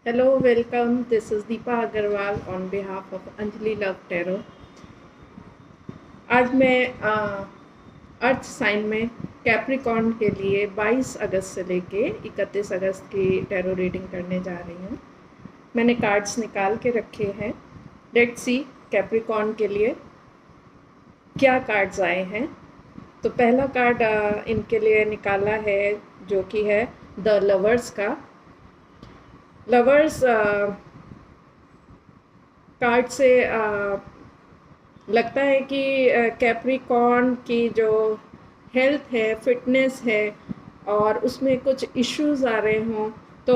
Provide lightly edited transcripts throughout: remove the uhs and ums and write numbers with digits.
Hello, welcome. This is Deepa Agarwal on behalf of Anjali Love Tarot. आज मैं अर्थ sign में Capricorn के लिए 22 अगस्त से लेके 31 अगस्त की टैरो रीडिंग करने जा रही हूँ। मैंने कार्ड्स निकाल के रखे हैं। लेट्स सी कैप्रिकॉर्न के लिए क्या कार्ड्स आए हैं। तो पहला कार्ड इनके लिए निकाला है जो कि है द लवर्स का। लवर्स कार्ड से लगता है कि कैप्रिकॉर्न की जो हेल्थ है, फिटनेस है और उसमें कुछ इश्यूज आ रहे हों तो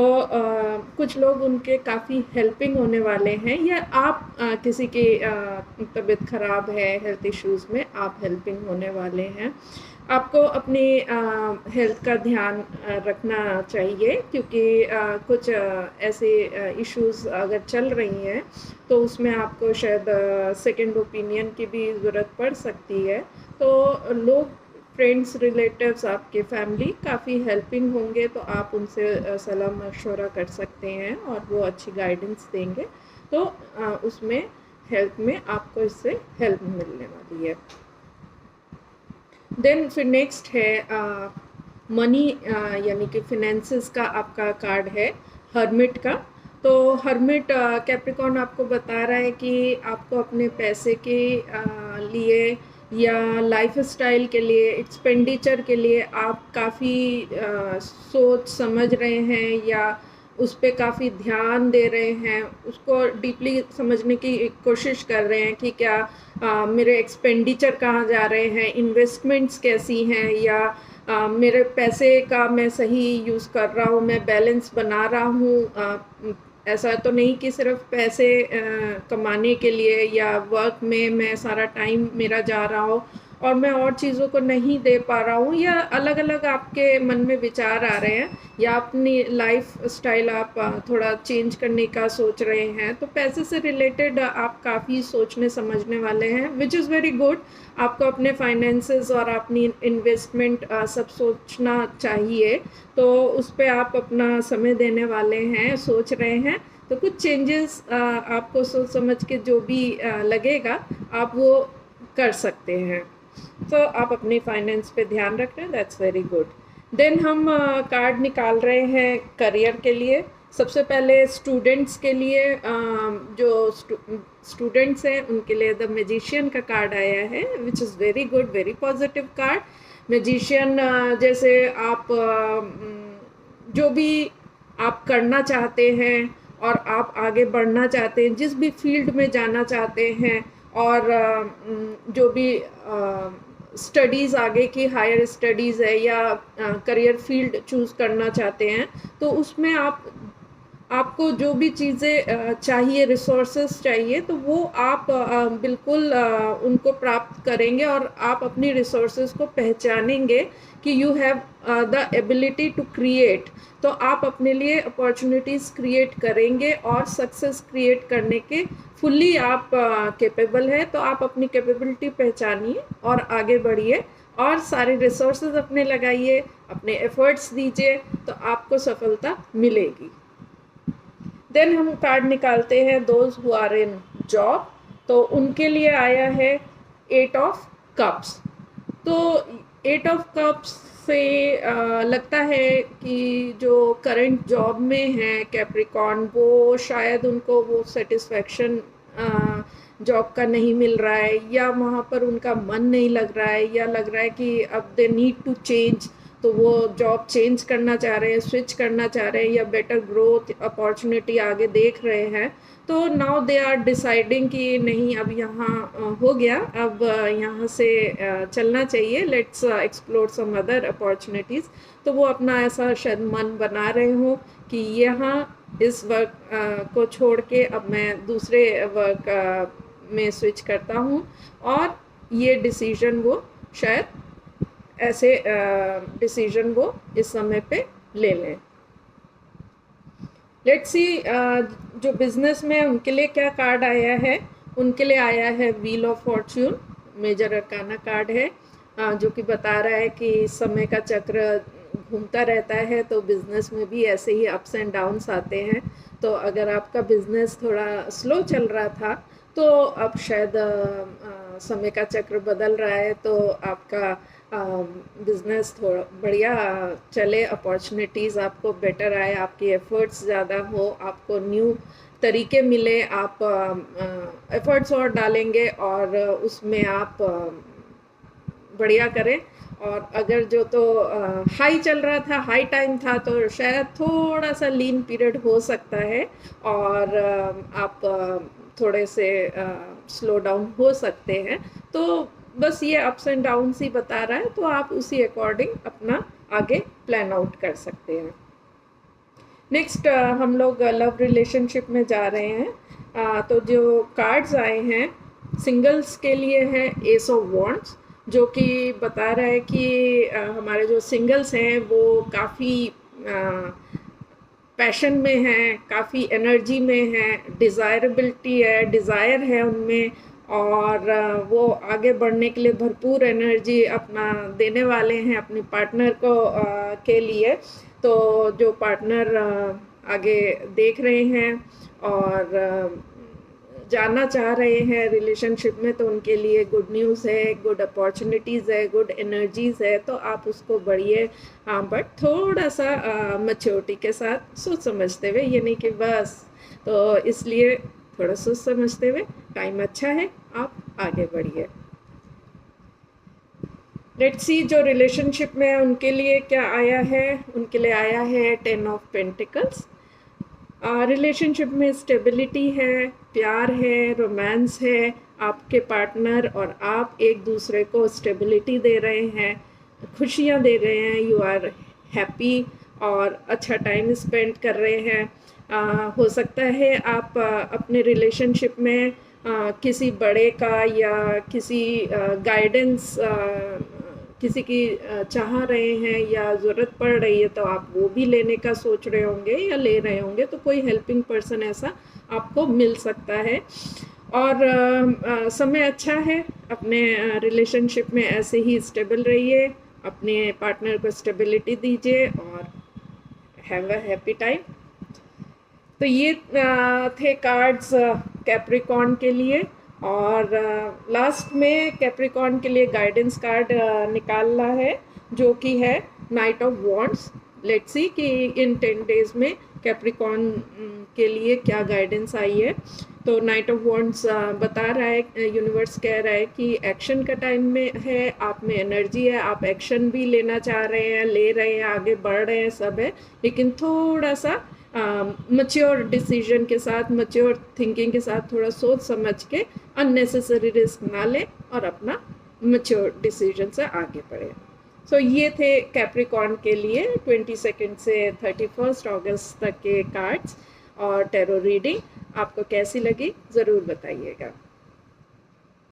कुछ लोग उनके काफ़ी हेल्पिंग होने वाले हैं, या आप किसी की तबीयत ख़राब है, हेल्थ इश्यूज़ में आप हेल्पिंग होने वाले हैं। आपको अपनी हेल्थ का ध्यान रखना चाहिए क्योंकि कुछ ऐसे इश्यूज़ अगर चल रही हैं तो उसमें आपको शायद सेकंड ओपिनियन की भी ज़रूरत पड़ सकती है। तो लोग, फ्रेंड्स, रिलेटिव्स, आपके फैमिली काफ़ी हेल्पिंग होंगे तो आप उनसे सलाह मशवरा कर सकते हैं और वो अच्छी गाइडेंस देंगे। तो उसमें हेल्थ में आपको इससे हेल्प मिलने वाली है। देन फिर नेक्स्ट है मनी, यानी कि फिनेंसेस का आपका कार्ड है हर्मिट का। तो हर्मिट कैप्रिकॉर्न आपको बता रहा है कि आपको अपने पैसे के लिए या लाइफ स्टाइल के लिए, एक्सपेंडिचर के लिए आप काफ़ी सोच समझ रहे हैं या उस पर काफ़ी ध्यान दे रहे हैं, उसको डीपली समझने की कोशिश कर रहे हैं कि क्या मेरे एक्सपेंडिचर कहाँ जा रहे हैं, इन्वेस्टमेंट्स कैसी हैं, या मेरे पैसे का मैं सही यूज़ कर रहा हूँ, मैं बैलेंस बना रहा हूँ। ऐसा तो नहीं कि सिर्फ पैसे कमाने के लिए या वर्क में मैं सारा टाइम मेरा जा रहा हो और मैं और चीज़ों को नहीं दे पा रहा हूँ, या अलग अलग आपके मन में विचार आ रहे हैं, या अपनी लाइफ स्टाइल आप थोड़ा चेंज करने का सोच रहे हैं। तो पैसे से रिलेटेड आप काफ़ी सोचने समझने वाले हैं, विच इज़ वेरी गुड। आपको अपने फाइनेंसेस और अपनी इन्वेस्टमेंट सब सोचना चाहिए। तो उस पर आप अपना समय देने वाले हैं, सोच रहे हैं। तो कुछ चेंजेस आपको सोच समझ के जो भी लगेगा आप वो कर सकते हैं। तो आप अपनी फाइनेंस पे ध्यान रख रहे हैं, दैट्स वेरी गुड। देन हम कार्ड निकाल रहे हैं करियर के लिए। सबसे पहले स्टूडेंट्स के लिए, जो स्टूडेंट्स हैं उनके लिए द मैजिशियन का कार्ड आया है, which is very good, very positive card. Magician जैसे आप जो भी आप करना चाहते हैं और आप आगे बढ़ना चाहते हैं, जिस भी फील्ड में जाना चाहते हैं, और जो भी स्टडीज़ आगे की हायर स्टडीज़ है या करियर फील्ड चूज़ करना चाहते हैं, तो उसमें आपको जो भी चीज़ें चाहिए, रिसोर्सेज चाहिए, तो वो आप बिल्कुल उनको प्राप्त करेंगे और आप अपनी रिसोर्सेज को पहचानेंगे कि you have the ability to create. तो आप अपने लिए अपॉर्चुनिटीज़ क्रिएट करेंगे और सक्सेस क्रिएट करने के फुल्ली आप कैपेबल है। तो आप अपनी कैपेबिलिटी पहचानिए और आगे बढ़िए और सारे रिसोर्सेज अपने लगाइए, अपने एफर्ट्स दीजिए, तो आपको सफलता मिलेगी। देन हम कार्ड निकालते हैं those who are in job. तो उनके लिए आया है 8 ऑफ कप्स। तो 8 ऑफ कप्स से लगता है कि जो करंट जॉब में है कैप्रिकॉर्न, वो शायद उनको वो सेटिस्फैक्शन जॉब का नहीं मिल रहा है, या वहाँ पर उनका मन नहीं लग रहा है, या लग रहा है कि अब दे नीड टू चेंज। तो वो जॉब चेंज करना चाह रहे हैं, स्विच करना चाह रहे हैं, या बेटर ग्रोथ अपॉर्चुनिटी आगे देख रहे हैं। तो नाउ दे आर डिसाइडिंग कि नहीं, अब यहाँ हो गया, अब यहाँ से चलना चाहिए, let's explore some other opportunities. तो वो अपना ऐसा शायद मन बना रहे हो कि यहाँ इस वर्क को छोड़ के अब मैं दूसरे वर्क में स्विच करता हूँ, और ये डिसीजन वो शायद ऐसे डिसीजन वो इस समय पे ले लें। लेट्स सी जो बिजनेस में उनके लिए क्या कार्ड आया है। उनके लिए आया है wheel of fortune, major arcana card है, जो कि बता रहा है कि समय का चक्र घूमता रहता है, तो बिज़नेस में भी ऐसे ही अप्स एंड डाउन्स आते हैं। तो अगर आपका बिज़नेस थोड़ा स्लो चल रहा था, तो अब शायद समय का चक्र बदल रहा है, तो आपका बिज़नेस थोड़ा बढ़िया चले, अपॉर्चुनिटीज़ आपको बेटर आए, आपकी एफ़र्ट्स ज़्यादा हो, आपको न्यू तरीके मिले, आप एफ़र्ट्स और डालेंगे और उसमें आप बढ़िया करें। और अगर जो तो हाई चल रहा था, हाई टाइम था, तो शायद थोड़ा सा लीन पीरियड हो सकता है और आप थोड़े से स्लो डाउन हो सकते हैं। तो बस ये अप्स एंड डाउन्स ही बता रहा है, तो आप उसी अकॉर्डिंग अपना आगे प्लान आउट कर सकते हैं। नेक्स्ट हम लोग लव रिलेशनशिप में जा रहे हैं। तो जो कार्ड्स आए हैं सिंगल्स के लिए है एस ऑफ वॉन्ड्स, जो कि बता रहा है कि हमारे जो सिंगल्स हैं वो काफ़ी पैशन में हैं, काफ़ी एनर्जी में हैं, डिज़ायरेबिलिटी है, डिज़ायर है उनमें, और वो आगे बढ़ने के लिए भरपूर एनर्जी अपना देने वाले हैं अपने पार्टनर को के लिए। तो जो पार्टनर आगे देख रहे हैं और जाना चाह रहे हैं रिलेशनशिप में, तो उनके लिए गुड न्यूज़ है, गुड अपॉर्चुनिटीज़ है, गुड एनर्जीज़ है, तो आप उसको बढ़िए। हाँ, बट थोड़ा सा मैच्योरिटी के साथ सोच समझते हुए, ये नहीं कि बस, तो इसलिए थोड़ा सोच समझते हुए, टाइम अच्छा है, आप आगे बढ़िए। लेट्स सी जो रिलेशनशिप में है उनके लिए क्या आया है। उनके लिए आया है 10 ऑफ पेंटिकल्स। रिलेशनशिप में स्टेबिलिटी है, प्यार है, रोमांस है, आपके पार्टनर और आप एक दूसरे को स्टेबिलिटी दे रहे हैं, खुशियाँ दे रहे हैं, यू आर हैप्पी और अच्छा टाइम स्पेंड कर रहे हैं। हो सकता है आप अपने रिलेशनशिप में किसी बड़े का या किसी गाइडेंस किसी की चाह रहे हैं या ज़रूरत पड़ रही है, तो आप वो भी लेने का सोच रहे होंगे या ले रहे होंगे, तो कोई हेल्पिंग पर्सन ऐसा आपको मिल सकता है। और समय अच्छा है, अपने रिलेशनशिप में ऐसे ही स्टेबल रहिए, अपने पार्टनर को स्टेबिलिटी दीजिए और हैव अ हैप्पी टाइम। तो ये थे कार्ड्स कैप्रिकॉर्न के लिए। और लास्ट में कैप्रिकॉर्न के लिए गाइडेंस कार्ड निकालना है, जो कि है night of wands. Let's see कि इन 10 डेज में कैप्रिकॉर्न के लिए क्या गाइडेंस आई है। तो नाइट ऑफ वॉन्ड्स बता रहा है, यूनिवर्स कह रहा है कि एक्शन का टाइम में है, आप में एनर्जी है, आप एक्शन भी लेना चाह रहे हैं, ले रहे हैं, आगे बढ़ रहे हैं, सब है, लेकिन थोड़ा सा मैच्योर डिसीजन के साथ, मैच्योर थिंकिंग के साथ, थोड़ा सोच समझ के अननेसेसरी रिस्क ना लें और अपना मैच्योर डिसीजन से आगे बढ़ें। सो ये थे कैप्रिकॉर्न के लिए 22 से 31 अगस्त तक के कार्ड्स और टैरो रीडिंग। आपको कैसी लगी ज़रूर बताइएगा।